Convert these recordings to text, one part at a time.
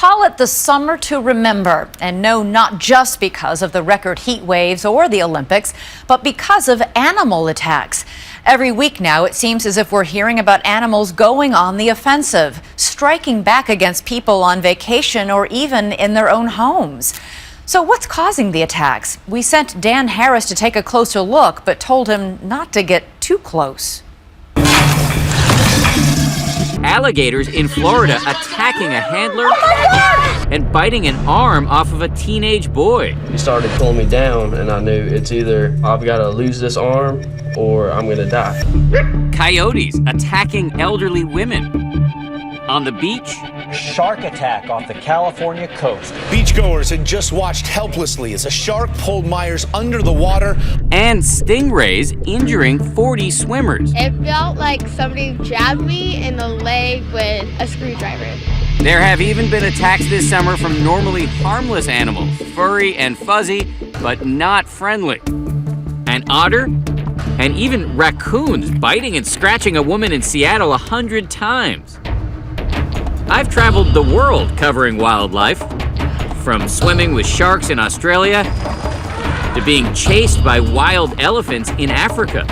call it the summer to remember. And no, not just because of the record heat waves or the Olympics, but because of animal attacks. Every week now, it seems as if we're hearing about animals going on the offensive, striking back against people on vacation or even in their own homes. So what's causing the attacks? We sent Dan Harris to take a closer look, but told him not to get too close. Alligators in Florida attacking a handler and biting an arm off of a teenage boy. He started pulling me down, and I knew it's either I've got to lose this arm or I'm going to die. Coyotes attacking elderly women. On the beach, shark attack off the California coast. Beachgoers had just watched helplessly as a shark pulled Myers under the water. And stingrays injuring 40 swimmers. It felt like somebody jabbed me in the leg with a screwdriver. There have even been attacks this summer from normally harmless animals, furry and fuzzy, but not friendly. An otter, and even raccoons biting and scratching a woman in Seattle 100 times. I've traveled the world covering wildlife, from swimming with sharks in Australia to being chased by wild elephants in Africa.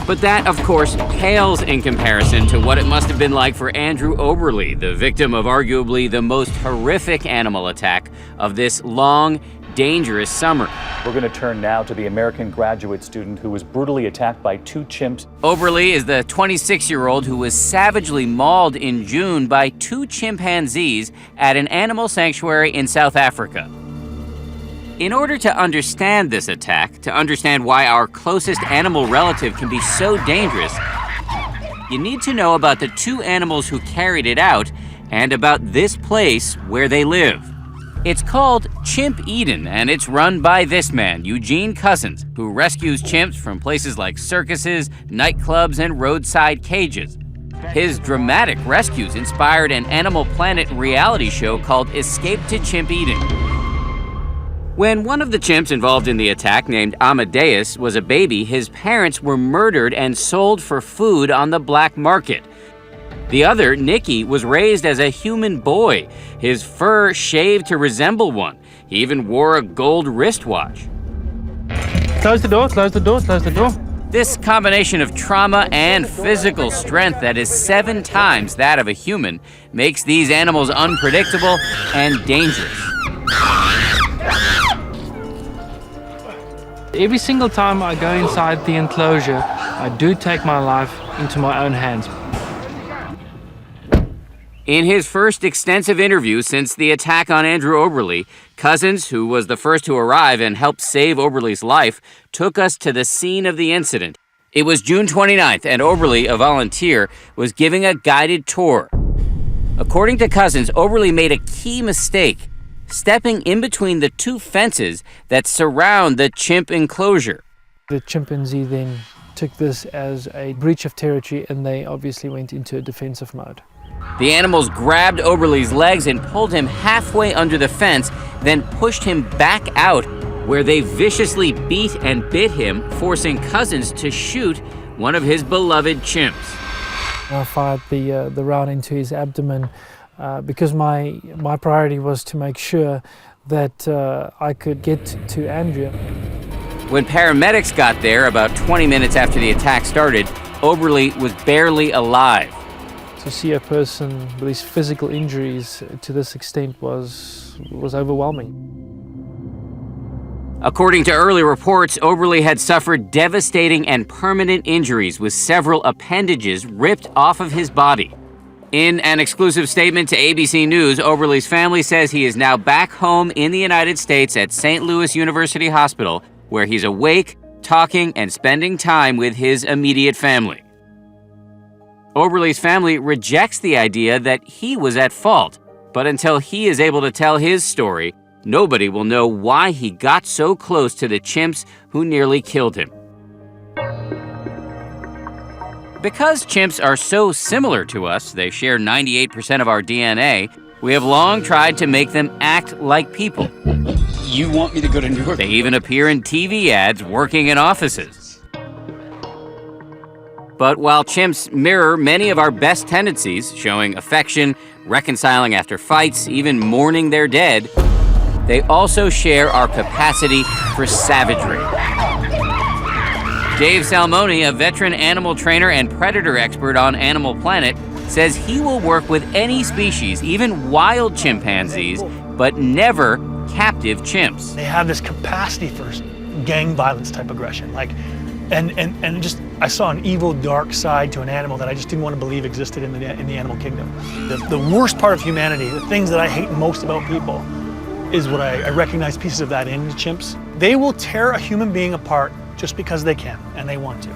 But that, of course, pales in comparison to what it must have been like for Andrew Oberle, the victim of arguably the most horrific animal attack of this long, dangerous summer. We're going to turn now to the American graduate student who was brutally attacked by two chimps. Oberle is the 26-year-old who was savagely mauled in June by two chimpanzees at an animal sanctuary in South Africa. In order to understand this attack, to understand why our closest animal relative can be so dangerous, you need to know about the two animals who carried it out and about this place where they live. It's called Chimp Eden, and it's run by this man, Eugene Cousins, who rescues chimps from places like circuses, nightclubs, and roadside cages. His dramatic rescues inspired an Animal Planet reality show called Escape to Chimp Eden. When one of the chimps involved in the attack, named Amadeus, was a baby, his parents were murdered and sold for food on the black market. The other, Nicky, was raised as a human boy, his fur shaved to resemble one. He even wore a gold wristwatch. Close the door, close the door, close the door. This combination of trauma and physical strength that is 7 times that of a human makes these animals unpredictable and dangerous. Every single time I go inside the enclosure, I do take my life into my own hands. In his first extensive interview since the attack on Andrew Oberle, Cousins, who was the first to arrive and helped save Oberle's life, took us to the scene of the incident. It was June 29th, and Oberle, a volunteer, was giving a guided tour. According to Cousins, Oberle made a key mistake, stepping in between the two fences that surround the chimp enclosure. The chimpanzee then took this as a breach of territory, and they obviously went into a defensive mode. The animals grabbed Oberle's legs and pulled him halfway under the fence, then pushed him back out, where they viciously beat and bit him, forcing Cousins to shoot one of his beloved chimps. I fired the round into his abdomen because my priority was to make sure that I could get to Andrea. When paramedics got there about 20 minutes after the attack started, Oberle was barely alive. To see a person with these physical injuries to this extent was overwhelming. According to early reports, Oberle had suffered devastating and permanent injuries with several appendages ripped off of his body. In an exclusive statement to ABC News, Oberle's family says he is now back home in the United States at St. Louis University Hospital, where he's awake, talking, and spending time with his immediate family. Oberle's family rejects the idea that he was at fault, but until he is able to tell his story, nobody will know why he got so close to the chimps who nearly killed him. Because chimps are so similar to us, they share 98% of our DNA, we have long tried to make them act like people. You want me to go to New York? They even appear in TV ads working in offices. But while chimps mirror many of our best tendencies, showing affection, reconciling after fights, even mourning their dead, they also share our capacity for savagery. Dave Salmoni, a veteran animal trainer and predator expert on Animal Planet, says he will work with any species, even wild chimpanzees, but never captive chimps. They have this capacity for gang violence type aggression, and just I saw an evil, dark side to an animal that I just didn't want to believe existed in the animal kingdom. The worst part of humanity, the things that I hate most about people, is what I recognize pieces of that in chimps. They will tear a human being apart just because they can and they want to.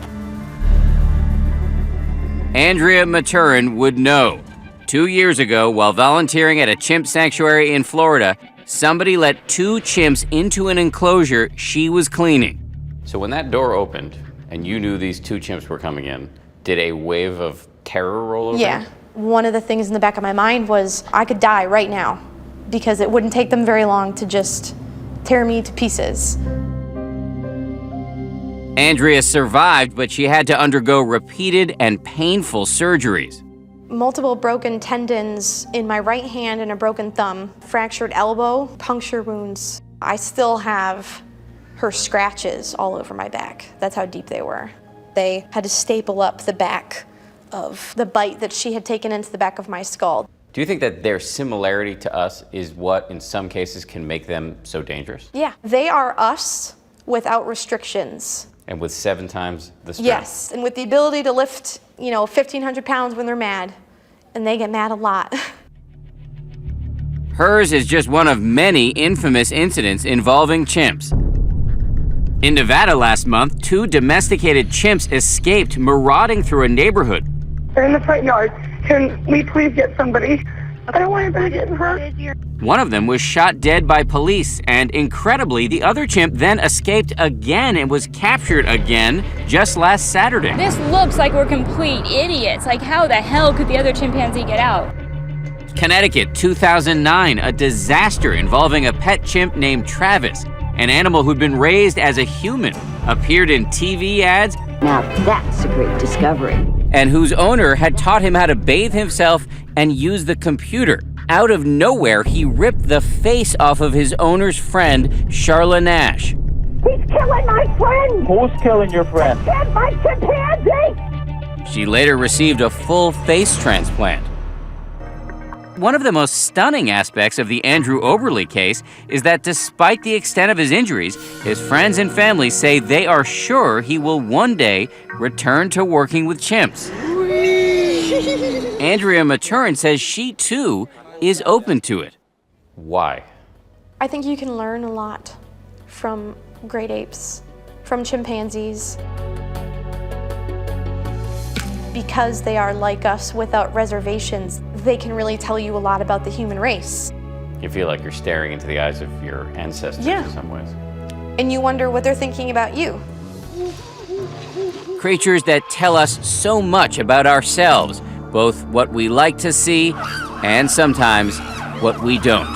Andrea Maturin would know. 2 years ago, while volunteering at a chimp sanctuary in Florida, somebody let 2 chimps into an enclosure she was cleaning. So when that door opened and you knew these 2 chimps were coming in, did a wave of terror roll over you? Yeah. One of the things in the back of my mind was I could die right now because it wouldn't take them very long to just tear me to pieces. Andrea survived, but she had to undergo repeated and painful surgeries. Multiple broken tendons in my right hand and a broken thumb, fractured elbow, puncture wounds. I still have her scratches all over my back. That's how deep they were. They had to staple up the back of the bite that she had taken into the back of my skull. Do you think that their similarity to us is what in some cases can make them so dangerous? Yeah, they are us without restrictions. And with 7 times the strength? Yes, and with the ability to lift, 1,500 pounds when they're mad, and they get mad a lot. Hers is just one of many infamous incidents involving chimps. In Nevada last month, 2 domesticated chimps escaped marauding through a neighborhood. They're in the front yard. Can we please get somebody? I don't want anybody getting hurt. One of them was shot dead by police, and incredibly, the other chimp then escaped again and was captured again just last Saturday. This looks like we're complete idiots. Like, how the hell could the other chimpanzee get out? Connecticut, 2009, a disaster involving a pet chimp named Travis, an animal who'd been raised as a human, appeared in TV ads. Now that's a great discovery. And whose owner had taught him how to bathe himself and use the computer. Out of nowhere, he ripped the face off of his owner's friend, Charla Nash. He's killing my friend! Who's killing your friend? Get my chimpanzee! She later received a full face transplant. One of the most stunning aspects of the Andrew Oberle case is that despite the extent of his injuries, his friends and family say they are sure he will one day return to working with chimps. Andrea Maturin says she, too, is open to it. Why? I think you can learn a lot from great apes, from chimpanzees. Because they are like us without reservations, they can really tell you a lot about the human race. You feel like you're staring into the eyes of your ancestors in some ways. And you wonder what they're thinking about you. Creatures that tell us so much about ourselves, both what we like to see and sometimes what we don't.